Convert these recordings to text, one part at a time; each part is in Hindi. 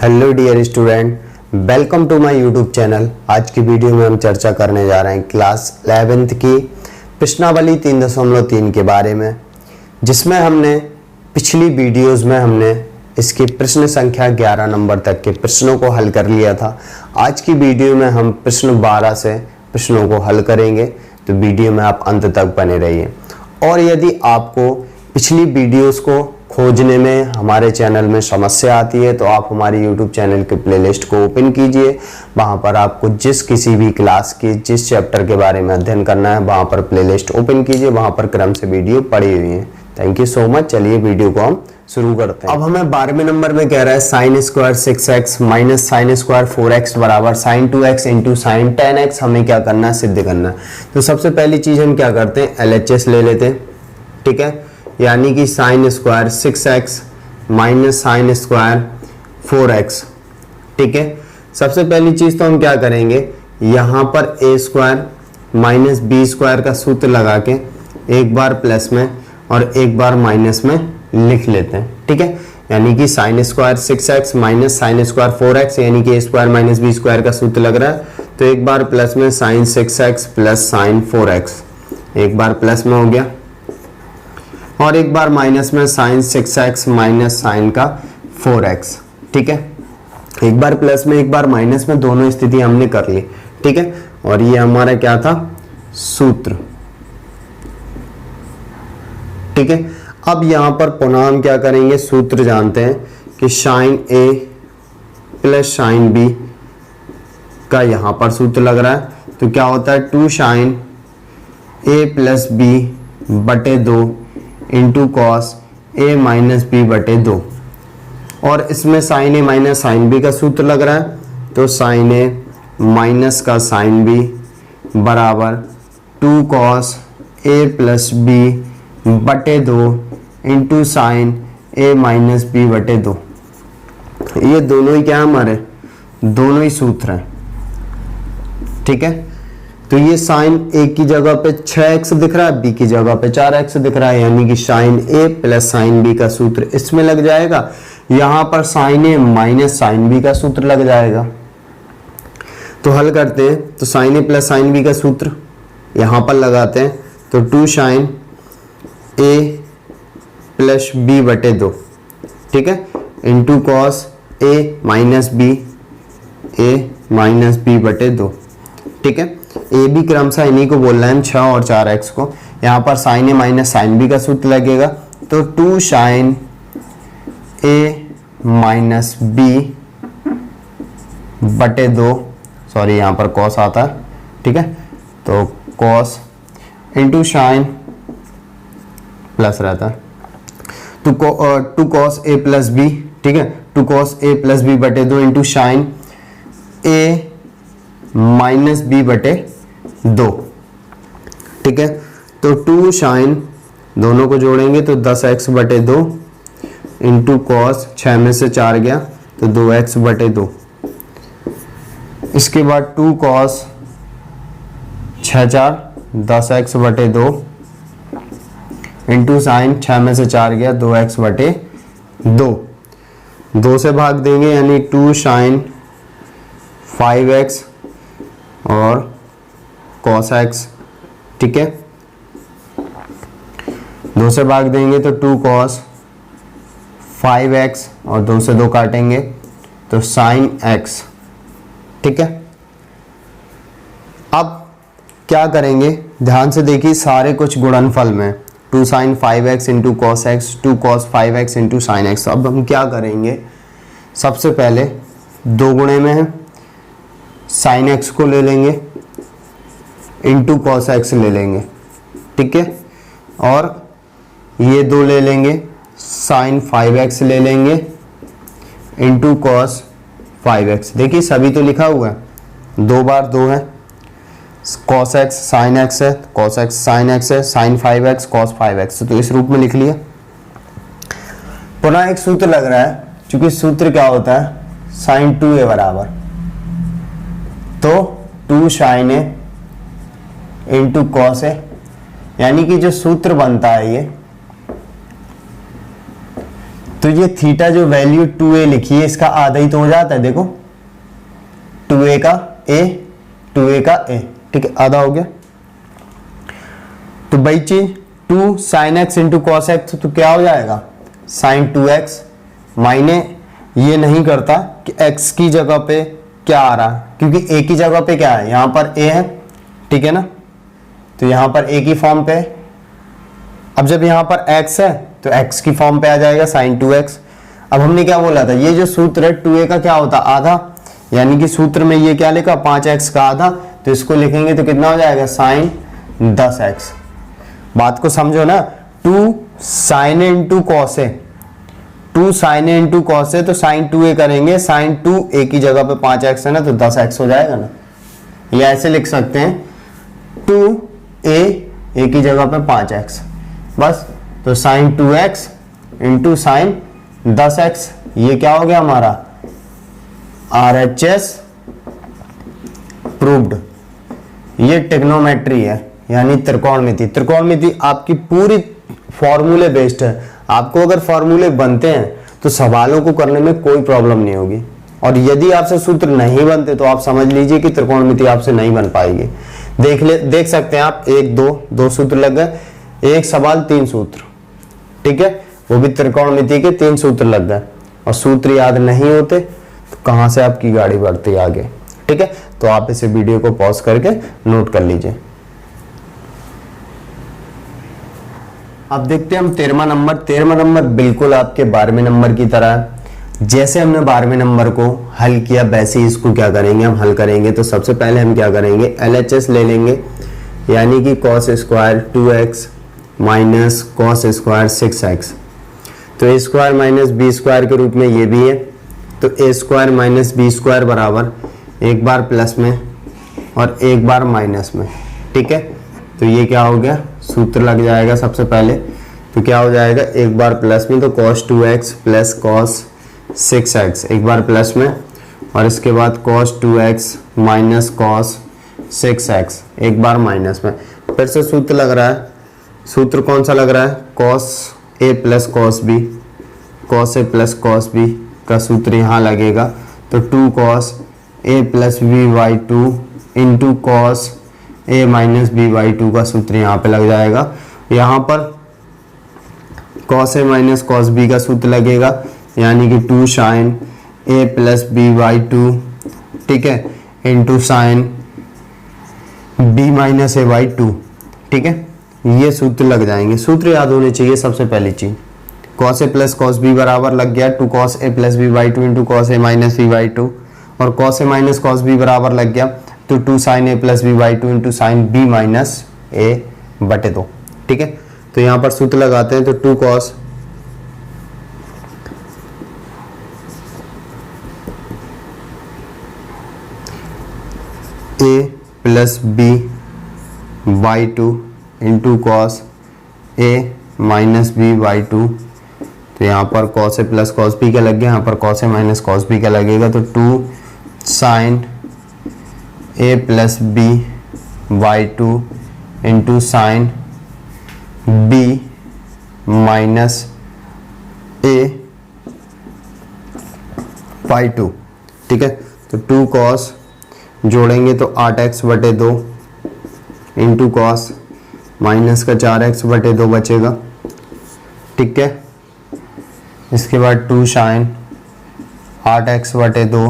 Hello dear student, welcome to my YouTube channel. आज की वीडियो में हम चर्चा करने जा रहे हैं क्लास 11th की प्रश्नावली 3.3 के बारे में, जिसमें हमने पिछली वीडियोस में हमने इसकी प्रश्न संख्या 11 नंबर तक के प्रश्नों को हल कर लिया था। आज की वीडियो में हम प्रश्न 12 से प्रश्नों को हल करेंगे, तो वीडियो में आप अंत तक बने रहिए। और यदि आपको पिछली वीडियोस को खोजने में हमारे चैनल में समस्या आती है तो आप हमारे YouTube चैनल के प्लेलिस्ट को ओपन कीजिए। वहां पर आपको किसी भी क्लास की जिस चैप्टर के बारे में अध्ययन करना है वहां पर प्लेलिस्ट ओपन कीजिए, वहां पर क्रम से वीडियो पड़ी हुई है। Thank you so much. चलिए वीडियो को हम शुरू करते हैं। अब हमें 12वें नंबर में कह रहा है sign square 6x minus sine square 4x बराबर sign 2x into sine 10x। हमें क्या करना है, सिद्ध करना है। तो सबसे पहली चीज हम क्या करते हैं, LHS ले लेते हैं। ठीक है, यानी कि sine square 6x minus sine square 4x। ठीक है, सबसे पहली चीज तो हम क्या करेंगे, यहां पर a square minus b square का सूत्र लगा के एक बार प्लस में और एक बार माइनस में लिख लेते हैं। ठीक है, यानी कि sine square 6x minus sine square 4x, यानी कि a square minus b square का सूत्र लग रहा है, तो एक बार प्लस में sine 6x plus sine 4x, एक बार प्लस में हो गया, और एक बार माइनस में साइन 6x माइनस साइन का 4x। ठीक है, एक बार प्लस में एक बार माइनस में, दोनों स्थिति हमने कर ली। ठीक है, और ये हमारा क्या था, सूत्र। ठीक है, अब यहां पर पुनः हम क्या करेंगे, सूत्र जानते हैं कि sine a plus sine b का यहां पर सूत्र लग रहा है, तो क्या होता है 2 साइन a प्लस b बटे 2 into cos a minus b बटे 2। और इसमें sine a minus sine b का सूत्र लग रहा है, तो साइन a माइनस का साइन b बराबर 2 कॉस a प्लस बी बटे 2 into sine a minus b बटे 2। ये दोनों ही क्या है, हमारे दोनों ही सूत्र हैं। ठीक है, तो ये साइन a की जगह पे 6x दिख रहा है, b की जगह पे 4x दिख रहा है, यानी कि sine a plus sine b का सूत्र इसमें लग जाएगा। यहां पर sine a minus sine b का सूत्र लग जाएगा। तो हल करते हैं, तो sine a plus sine b का सूत्र यहां पर लगाते हैं, तो 2 साइन a प्लस b बटे 2। ठीक है, into cos a minus b बटे 2। ठीक है, ए बी क्रमशः इन्हीं को बोल रहे हैं 6 और 4x को। यहाँ पर sine a minus sine b का सूत्र लगेगा, तो 2 साइन ए माइनस बी बटे 2, सॉरी यहाँ पर कॉस आता है। ठीक है, तो कॉस इंटू साइन प्लस रहता है, two cos a plus b. ठीक है, 2 कॉस ए प्लस बी बटे 2 into sine a minus b बटे 2। ठीक है, तो 2 साइन, दोनों को जोड़ेंगे तो 10x बटे 2 इंटू कॉस 6 में से 4 गया तो 2x बटे 2। इसके बाद 2 कॉस 6 4 10x बटे 2 इंटू साइन 6 में से 4 गया 2x बटे 2। 2 से भाग देंगे यानी 2 साइन 5x और cos x। ठीक है, 2 से भाग देंगे तो 2 cos 5x और 2 से 2 काटेंगे तो sin x। ठीक है, अब क्या करेंगे, ध्यान से देखिए, सारे कुछ गुणनफल में 2 sin 5x into cos x, 2 cos 5x into sine x. अब हम क्या करेंगे, सबसे पहले 2 गुणे में है, साइन एक्स को ले लेंगे इंटू कॉस एक्स ले लेंगे। ठीक है, और ये 2 ले लेंगे, साइन 5x ले लेंगे इंटू कॉस 5x। देखिए सभी तो लिखा हुआ है, 2 बार 2 है, कॉस एक्स साइन एक्स है, कॉस एक्स साइन एक्स है, साइन 5x कॉस 5x, तो इस रूप में लिख लिया। पुनः एक सूत्र लग रहा है, क्योंकि सूत्र क्या होता है, साइन 2a बराबर, तो 2 साइन ए इंटू कॉस ए, यानी कि जो सूत्र बनता है ये तो ये थीटा जो वैल्यू 2a लिखी है इसका आधा ही तो हो जाता है, देखो 2a का a, ठीक है, आधा हो गया। तो वही चीज 2 sin x into cos x, तो क्या हो जाएगा sin 2x। मायने ये नहीं करता कि x की जगह पे क्या आ रहा है, क्योंकि a की जगह पे क्या है, यहां पर a है, ठीक है ना, तो यहां पर a की फॉर्म पे। अब जब यहां पर x है तो x की फॉर्म पे आ जाएगा sin 2x। अब हमने क्या बोला था, ये जो सूत्र है 2a का क्या होता है आधा, यानी कि सूत्र में ये क्या लिखा 5x का आधा, तो इसको लिखेंगे तो कितना हो जाएगा sin 10x। बात को समझो ना, 2 sin a into cos A, 2 sin a into cos A, तो sin 2a करेंगे, sin 2a की जगह पे 5x है ना, तो 10x हो जाएगा ना। या ऐसे लिख सकते हैं 2a की जगह पे 5x, बस। तो sin 2x into sin 10x, ये क्या हो गया हमारा RHS प्रूव्ड। ये ट्रिग्नोमेट्री है, यानी त्रिकोणमिति। त्रिकोणमिति आपकी पूरी फॉर्मूले बेस्ड है। आपको अगर फॉर्मूले बनते हैं तो सवालों को करने में कोई प्रॉब्लम नहीं होगी, और यदि आपसे सूत्र नहीं बनते तो आप समझ लीजिए कि त्रिकोणमिति आपसे नहीं बन पाएगी। देख सकते हैं आप, 1 2 सूत्र लग गए, एक सवाल 3 सूत्र, ठीक है, वो भी त्रिकोणमिति के 3 सूत्र लग गए, और सूत्र याद नहीं होते तो कहां से आपकी गाड़ी बढ़ती आगे, ठीक है। तो आप इसे वीडियो को पॉज करके नोट कर लीजिए। अब देखते हैं हम 13वां नंबर। 13वां नंबर बिल्कुल आपके 12वें नंबर की तरह है। जैसे हमने 12वें नंबर को हल किया वैसे ही इसको क्या करेंगे हम हल करेंगे। तो सबसे पहले हम क्या करेंगे, LHS ले लेंगे, यानी कि cos square 2x minus cos square 6x। तो a square minus b square के रूप में ये भी है, तो a square minus b square बराबर एक बार प्लस में और एक बार माइनस में, ठीक है। तो ये क्या हो गया, सूत्र लग जाएगा सबसे पहले। तो क्या हो जाएगा, एक बार प्लस में तो cos 2x plus cos 6x, एक बार प्लस में, और इसके बाद cos 2x minus cos 6x, एक बार माइनस में। फिर से सूत्र लग रहा है, सूत्र कौन सा लग रहा है, cos a plus cos b, cos a plus cos b का सूत्र यहाँ लगेगा। तो 2 cos a plus b by 2 into cos a minus b by 2 का सूत्र यहाँ पे लग जाएगा। यहाँ पर cos a minus cos b का सूत्र लगेगा, यानी कि 2 sin a plus b by 2, ठीक है, into sin b minus a by 2, ठीक है। ये सूत्र लग जाएंगे। सूत्र याद होने चाहिए सबसे पहली चीज। cos a plus cos b बराबर लग गया 2 cos a plus b by 2 into cos a minus b by 2, और cos a minus cos b बराबर लग गया तो 2 sin a plus b by 2 into sin b minus a बटे 2, ठीक है। तो यहाँ पर सूत्र लगाते हैं, तो 2 cos a plus b by 2 into cos a minus b by 2। तो यहाँ पर cos a plus cos b का लग गया, यहाँ पर cos a minus cos b का लगेगा। तो 2 sin a plus b by 2 into sin b minus a by 2, ठीक है। तो 2 cos जोड़ेंगे तो 8x बटे 2 इंटू cos माइनस का 4x बटे 2 बचेगा, ठीक है। इसके बाद 2 sin 8x बटे 2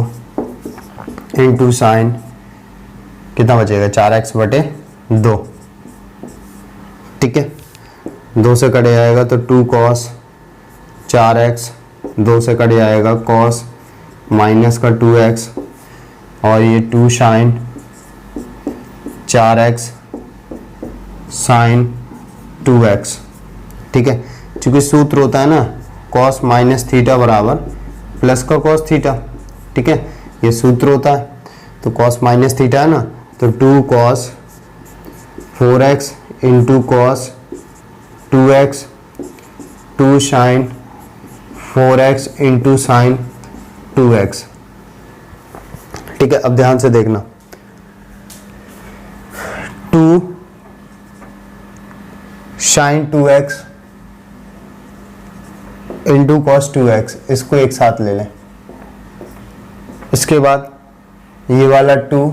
इंटू sin कितना बचेगा 4x बटे 2, ठीक है। 2 से कट जाएगा तो 2 cos 4x, 2 से कट जाएगा cos माइनस का 2x, और ये 2 sin 4x sin 2x, ठीक है। क्योंकि सूत्र होता है ना cos माइनस थीटा बराबर प्लस का cos थीटा, ठीक है, ये सूत्र होता है। तो cos माइनस थीटा है ना, तो 2 cos 4x into cos 2x, 2 sin 4x into sin 2x, ठीक है। अब ध्यान से देखना, 2 sin 2x into cos 2x, इसको एक साथ ले लें। इसके बाद ये वाला 2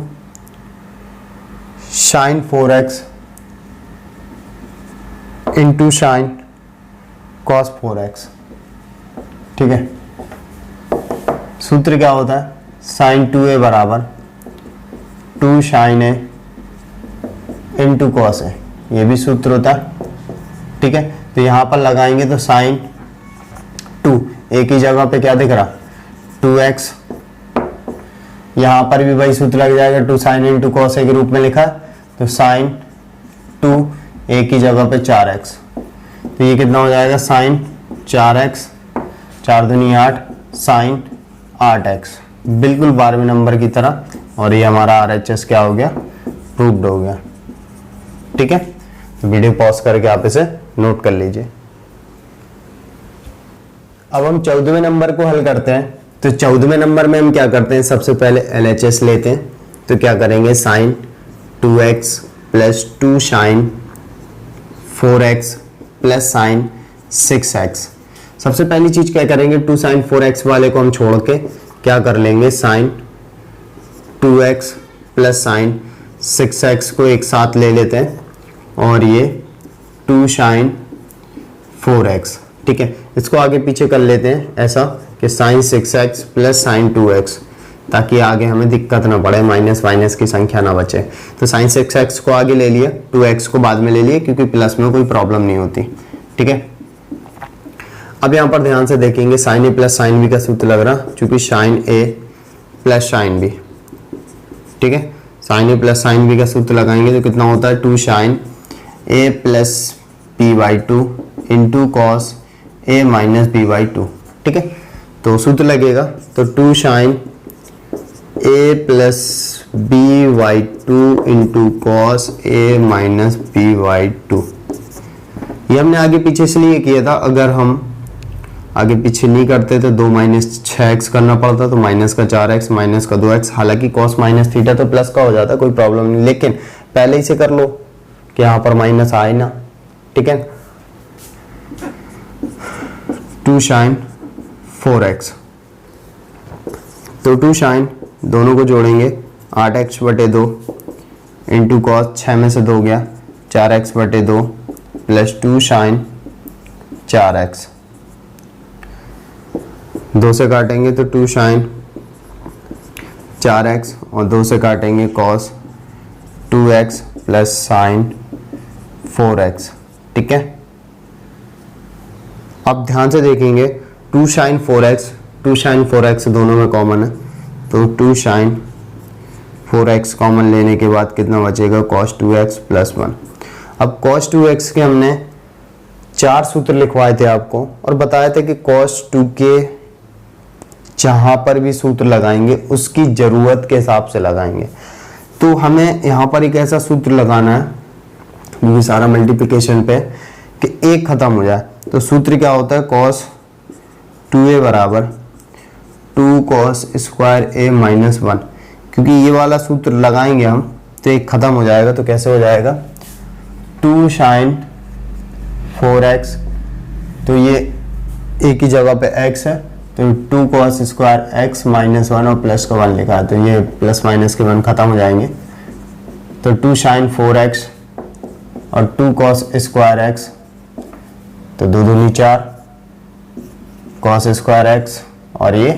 sine 4x into sine cos 4x। ठीक है, सूत्र क्या होता है, साइन 2a बराबर 2 sine a into cos a, ये भी सूत्र होता है। ठीक है, तो यहां पर लगाएंगे तो साइन 2 एक ही जगह पे क्या दिख रहा 2x, यहां पर भी वही सूत्र लग जाएगा 2 साइन इंटू कॉस a के रूप में लिखा, तो साइन 2 एक ही जगह पे 4x, तो ये कितना हो जाएगा साइन 4x, 4 दूनी 8 साइन 8x, बिल्कुल 12वें नंबर की तरह। और ये हमारा RHS क्या हो गया, प्रूव्ड हो गया। ठीक है, तो वीडियो पॉज करके आप इसे नोट कर लीजिए। अब हम 14वें नंबर को हल करते हैं। तो 14वें नंबर में हम क्या करते हैं, सबसे पहले LHS लेते हैं। तो क्या करेंगे, sine 2x plus 2 sine 4x plus sine 6x। सबसे पहली चीज क्या करेंगे, 2 साइन 4x वाले को हम छोड़ के क्या कर लेंगे, sign 2x plus sine 6x को एक साथ ले लेते हैं, और ये 2 साइन 4x। ठीक है, इसको आगे पीछे कर लेते हैं ऐसा कि sign 6x plus sign 2x, ताकि आगे हमें दिक्कत ना पड़े, माइनस माइनस की संख्या ना बचे। तो साइन 6x को आगे ले लिया, 2x को बाद में ले लिया, क्योंकि प्लस में कोई प्रॉब्लम नहीं होती। ठीक है, अब यहाँ पर ध्यान से देखेंगे, sine a plus sine b का सूत्र लग रहा, क्योंकि sine a plus sine b. ठीक है, sine a plus sine b का सूत्र लगाएंगे तो कितना होता है, 2 sine a plus b by 2 into cos a minus b by 2। ठीक है, तो सूत्र लगेगा तो 2 sine a plus b by 2 into cos a minus b by 2। ये हमने आगे पीछे इसलिए किया था, अगर हम आगे पीछे नहीं करते तो 2 माइनस 6x करना पड़ता, तो माइनस का 4x माइनस का 2x, हालांकि कॉस माइनस थीटा तो प्लस का हो जाता, कोई प्रॉब्लम नहीं, लेकिन पहले ही से कर लो कि यहाँ पर माइनस आए ना। ठीक है, 2 साइन 4x, तो 2 साइन दोनों को जोड़ेंगे 8x बटे 2 इंटू कॉस 6 में से 2 गया 4x बटे 2 प्लस 2 साइन 4x, 2 से काटेंगे तो 2 साइन 4x और 2 से काटेंगे cos 2x plus sine 4x। ठीक है, अब ध्यान से देखेंगे 2 साइन 4x दोनों में कॉमन है, तो 2 साइन 4x कॉमन लेने के बाद कितना बचेगा, cos 2x प्लस 1। अब cos 2x के हमने 4 सूत्र लिखवाए थे आपको, और बताया था कि cos 2 के जहां पर भी सूत्र लगाएंगे उसकी जरूरत के हिसाब से लगाएंगे। तो हमें यहाँ पर एक ऐसा सूत्र लगाना है, क्योंकि सारा मल्टीप्लिकेशन पे, कि एक खत्म हो जाए। तो सूत्र क्या होता है, cos 2a बराबर 2 cos स्क्वायर a माइनस 1। क्योंकि ये वाला सूत्र लगाएंगे हम तो एक खत्म हो जाएगा, तो कैसे हो जाएगा, 2 साइन 4x, तो ये एक ही जगह पे x है, तो 2 cos स्क्वायर x माइनस 1 और प्लस का 1 लिखा है, तो ये प्लस माइनस के 1 खत्म हो जाएंगे, तो 2 साइन 4x और 2 cos स्क्वायर x, तो 2 दूनी 4 cos स्क्वायर x और ये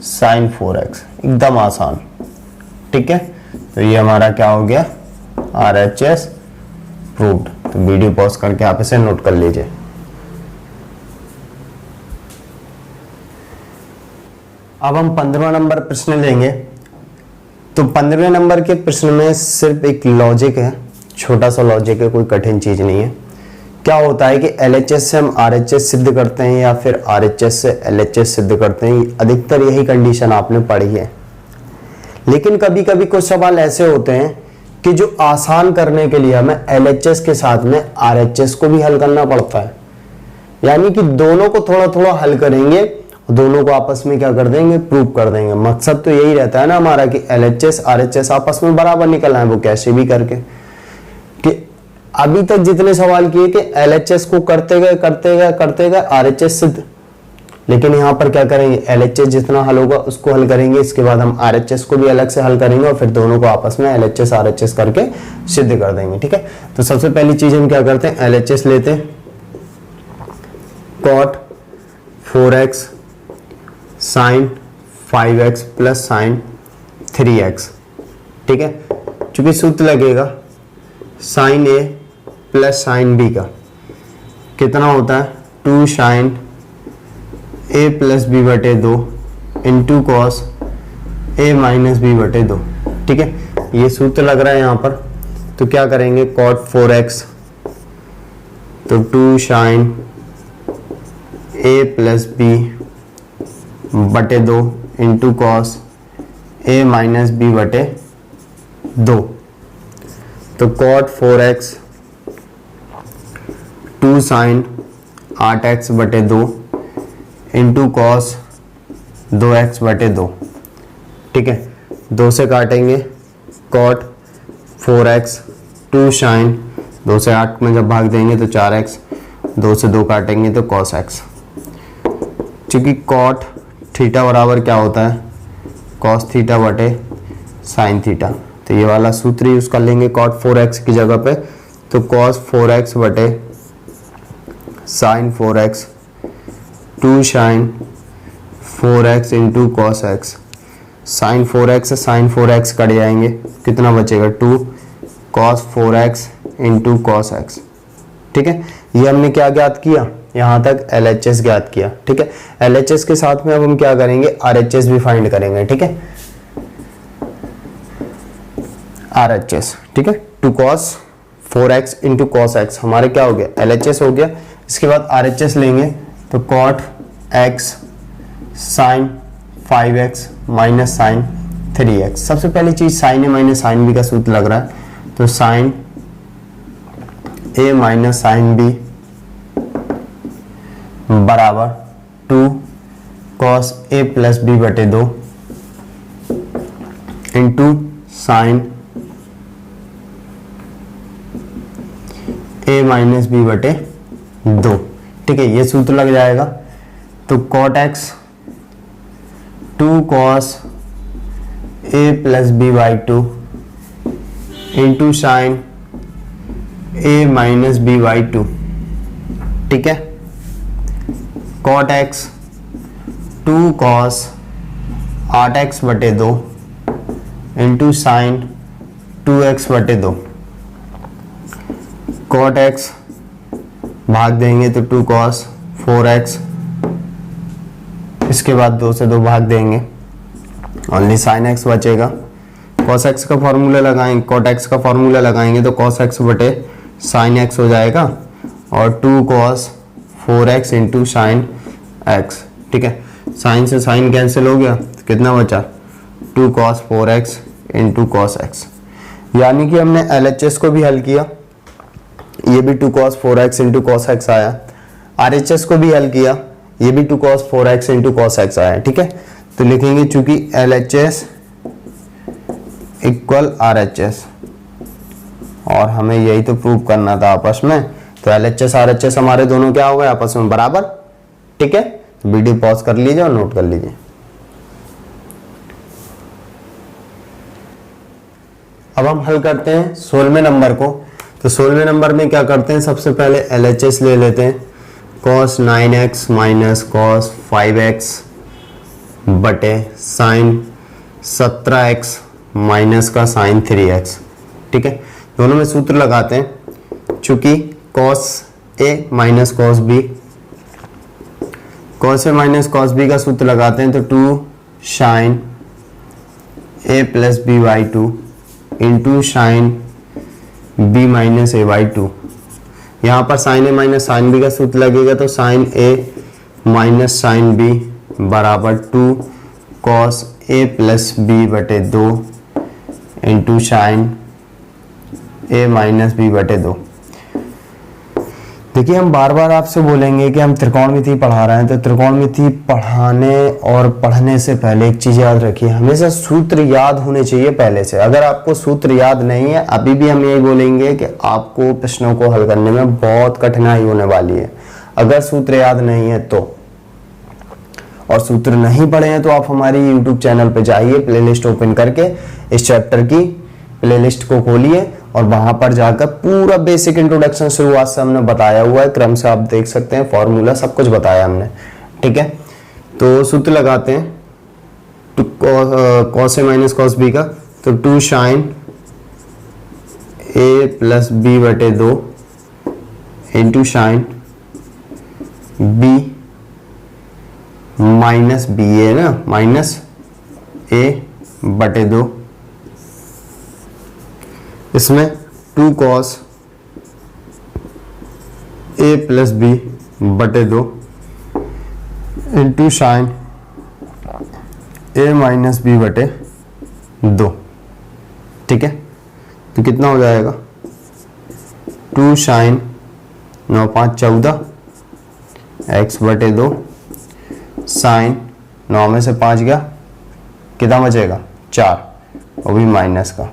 साइन 4x, एकदम आसान। ठीक है, तो ये हमारा क्या हो गया, RHS प्रूव्ड। तो वीडियो पॉज करके आप इसे नोट कर लीजिए। अब हम 15वां नंबर प्रश्न लेंगे। तो 15वें नंबर के प्रश्न में सिर्फ एक लॉजिक है, छोटा सा लॉजिक है, कोई कठिन चीज नहीं है। क्या होता है कि LHS से हम RHS सिद्ध करते हैं या फिर RHS से LHS सिद्ध करते हैं, अधिकतर यही कंडीशन आपने पढ़ी है। लेकिन कभी कभी कुछ सवाल ऐसे होते हैं कि जो आसान करने के लिए हमें LHS के साथ में RHS को भी हल करना पड़ता है, यानी कि दोनों को थोड़ा थोड़ा हल करेंगे, दोनों को आपस में क्या कर देंगे, प्रूव कर देंगे। मकसद तो यही रहता है ना हमारा कि LHS RHS आपस में बराबर निकलना है, वो कैसे भी करके। कि अभी तक जितने सवाल किए कि LHS को करते गए RHS सिद्ध, लेकिन यहाँ पर क्या करेंगे, LHS जितना हल होगा उसको हल करेंगे, इसके बाद हम RHS को भी अलग से हल करेंगे और फिर दोनों को आपस में LHS RHS करके सिद्ध कर देंगे। ठीक है, तो सबसे पहली चीज हम क्या करते हैं, LHS लेते हैं, cot 4x sin 5x plus sin 3x। ठीक है, चूंकि सूत्र लगेगा sin a plus sin b का कितना होता है 2 sin a प्लस बी बटे 2 into cos a minus b बटे 2। ठीक है, ये सूत्र लग रहा है यहाँ पर, तो क्या करेंगे cot 4x, तो 2 sin a प्लस बी बटे 2 into cos a minus b बटे 2। तो cot 4x 2 sin 8x बटे 2 इंटू कॉस 2x बटे 2। ठीक है, 2 से काटेंगे cot 4x 2 sin 2 से 8 में जब भाग देंगे तो 4x, 2 से 2 काटेंगे तो cos x। चूंकि cot थीटा बराबर क्या होता है cos थीटा बटे sin थीटा, तो ये वाला सूत्र यूज कर लेंगे cot 4x की जगह पे, तो cos 4x बटे sin 4x 2 sin 4x into cos x। sin 4x से sin 4x कट जाएंगे, कितना बचेगा 2 cos 4x into cos x। ठीक है, ये हमने क्या ज्ञात किया, यहाँ तक LHS ज्ञात किया। ठीक है, LHS के साथ में अब हम क्या करेंगे, RHS भी फाइंड करेंगे। ठीक है, RHS, ठीक है, 2 cos 4x into cos x हमारे क्या हो गया LHS हो गया। इसके बाद RHS लेंगे तो cot x sin 5x minus sin 3x। सबसे पहली चीज sin a minus sin b का सूत्र लग रहा है, तो sin a minus sin b बराबर 2 cos a प्लस b बटे 2 into sin a minus b बटे 2। ठीक है, ये सूत्र लग जाएगा, तो cot x 2 cos a plus b by 2 into sine a minus b by 2। ठीक है, cot x 2 cos 8x बटे 2 इंटू साइन 2x बटे 2। cot x भाग देंगे तो 2 cos 4x, इसके बाद 2 से 2 भाग देंगे, ओनली sin x बचेगा। cos x का फॉर्मूला लगाएंगे, cot x का फॉर्मूला लगाएंगे तो cos x बटे sin x हो जाएगा और 2 cos 4x into sine x। ठीक है, sin से sin कैंसिल हो गया तो कितना बचा 2 cos 4x into cos x। यानी कि हमने LHS को भी हल किया, ये भी 2 cos 4x into cos x आया। RHS को भी हल किया, ये भी 2 cos 4x into cos x आया। ठीक है, तो लिखेंगे चूंकि LHS इक्वल RHS और हमें यही तो प्रूव करना था आपस में, तो LHS RHS हमारे दोनों क्या हो गए आपस में बराबर। ठीक है, तो वीडियो पॉज कर लीजिए और नोट कर लीजिए। अब हम हल करते हैं 16वें नंबर को। तो 16वें नंबर में क्या करते हैं, सबसे पहले LHS ले लेते हैं, cos 9x minus cos 5x बटे sin 17x माइनस का sin 3x। ठीक है, दोनों में सूत्र लगाते हैं, चूंकि cos a minus cos b, cos a minus cos b का सूत्र लगाते हैं तो 2 sin a plus b by 2 into sine b minus a by 2। यहाँ पर sine a minus sine b का सूत्र लगेगा तो sine a minus sine b बराबर 2 cos a प्लस बी बटे 2 into sine a minus b बटे 2। देखिए, हम बार बार आपसे बोलेंगे कि हम त्रिकोणमिति पढ़ा रहे हैं, तो त्रिकोणमिति पढ़ाने और पढ़ने से पहले एक चीज याद रखिए, हमेशा सूत्र याद होने चाहिए पहले से। अगर आपको सूत्र याद नहीं है, अभी भी हम यही बोलेंगे कि आपको प्रश्नों को हल करने में बहुत कठिनाई होने वाली है अगर सूत्र याद नहीं है तो। और सूत्र नहीं पढ़े हैं तो आप हमारी YouTube चैनल पे जाइए, प्लेलिस्ट ओपन करके इस चैप्टर की प्लेलिस्ट को खोलिए और वहां पर जाकर पूरा बेसिक इंट्रोडक्शन शुरुआत से हमने बताया हुआ है, क्रम से आप देख सकते हैं, फॉर्मूला सब कुछ बताया हमने। ठीक है, तो सूत्र लगाते हैं cos a minus cos b का, तो 2 sin ए प्लस बी बटे 2 into sine b minus b है ना, माइनस ए बटे 2, इसमें 2 cos ए प्लस बी बटे 2 into sine a minus b बटे 2। ठीक है, तो कितना हो जाएगा 2 sin 9 5 14 x बटे 2 साइन 9 में से 5 गया, कितना बचेगा 4, वो भी माइनस का,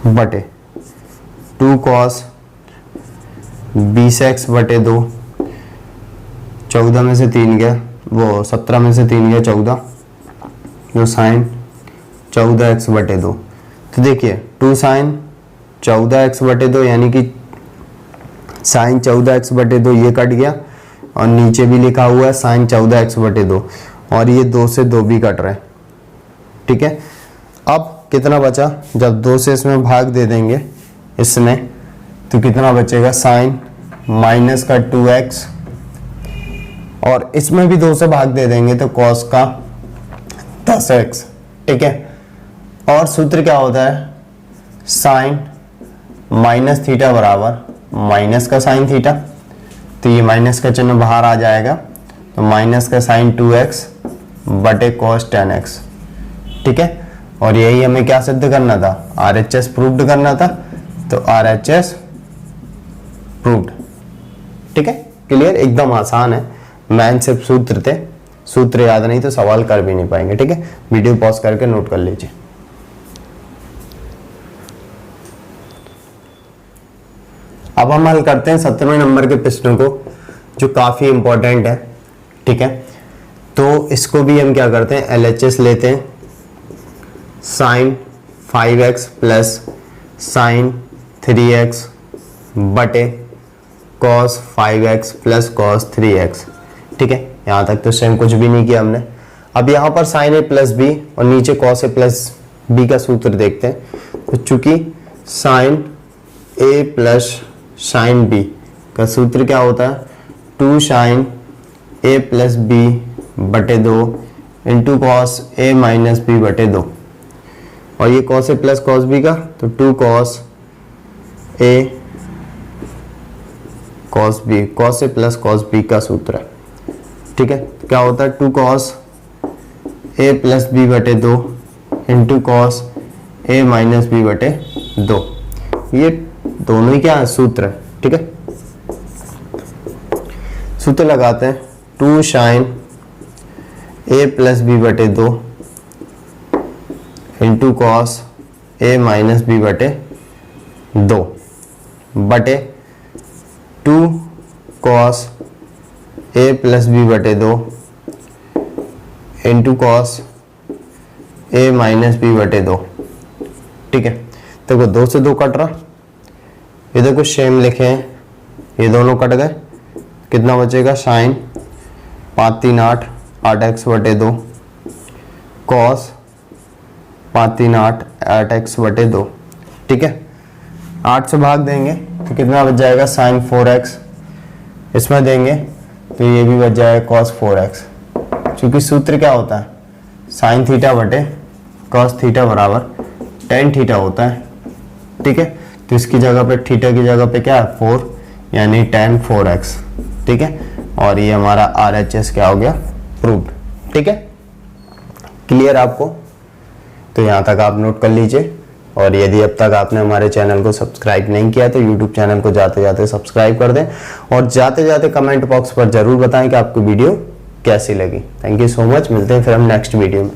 बटे 2 cos 20x बटे 2, 14 में से 3 गया, वो 17 में से 3 गया 14, जो साइन 14x बटे 2। तो देखिए 2 sin 14x बटे 2 यानी कि साइन 14x बटे 2 ये कट गया, और नीचे भी लिखा हुआ है साइन 14x बटे 2, और ये 2 से 2 भी कट रहे हैं। ठीक है, अब कितना बचा, जब 2 से इसमें भाग दे देंगे इसमें, तो कितना बचेगा साइन माइनस का 2x, और इसमें भी 2 से भाग दे देंगे तो कॉस का 10x। ठीक है, और सूत्र क्या होता है, साइन माइनस थीटा बराबर माइनस का साइन थीटा, तो ये माइनस का चिन्ह बाहर आ जाएगा, तो माइनस का साइन 2x बटे कॉस 10x। ठीक है, और यही हमें क्या सिद्ध करना था, RHS प्रूव्ड करना था, तो RHS प्रूव्ड। ठीक है, क्लियर, एकदम आसान है, मैन सिर्फ सूत्र थे, सूत्र याद नहीं तो सवाल कर भी नहीं पाएंगे। ठीक है, वीडियो पॉज करके नोट कर लीजिए। अब हम हल करते हैं 17वें नंबर के प्रश्नों को, जो काफी इंपॉर्टेंट है। ठीक है, तो इसको भी हम क्या करते हैं, LHS लेते हैं, sign 5x plus sign 3x बटे cos 5x plus cos 3x। ठीक है, यहाँ तक तो सेम कुछ भी नहीं किया हमने। अब यहाँ पर साइन ए प्लस बी और नीचे कॉस ए प्लस बी का सूत्र देखते हैं। तो चूंकि sign a plus sine b का सूत्र क्या होता है, 2 साइन ए प्लस बी बटे 2 into cos a minus b बटे 2, और ये cos a plus cos b का, तो 2 cos A cos B, cos a plus cos b का सूत्र है। ठीक है, तो क्या होता है 2 कॉस ए प्लस बी बटे 2 into cos a minus b बटे 2, ये दोनों ही क्या है, सूत्र है। ठीक है, सूत्र लगाते हैं, 2 साइन ए प्लस बी बटे 2 into cos a minus b बटे 2 बटे 2 कॉस ए प्लस बी बटे 2 into cos a minus b बटे 2। ठीक है, तो 2 से 2 कट रहा, ये देखो सेम लिखे हैं, ये दोनों कट गए, कितना बचेगा साइन 5 3 8 8x बटे 2 कॉस 5 3 8 8x बटे 2। ठीक है, 8 से भाग देंगे तो कितना बच जाएगा साइन 4x, इसमें देंगे तो ये भी बच जाएगा कॉस 4x। क्योंकि सूत्र क्या होता है, साइन थीटा बटे कॉस थीटा बराबर टेन थीटा होता है। ठीक है, तो इसकी जगह पे थीटा की जगह पे क्या है 4, यानी tan 4x। ठीक है, और ये हमारा RHS क्या हो गया, प्रूव्ड। ठीक है, क्लियर आपको, तो यहाँ तक आप नोट कर लीजिए। और यदि अब तक आपने हमारे चैनल को सब्सक्राइब नहीं किया तो यूट्यूब चैनल को जाते जाते सब्सक्राइब कर दें, और जाते जाते कमेंट बॉक्स पर जरूर बताएं कि आपको वीडियो कैसी लगी। थैंक यू सो मच, मिलते हैं फिर हम नेक्स्ट वीडियो में।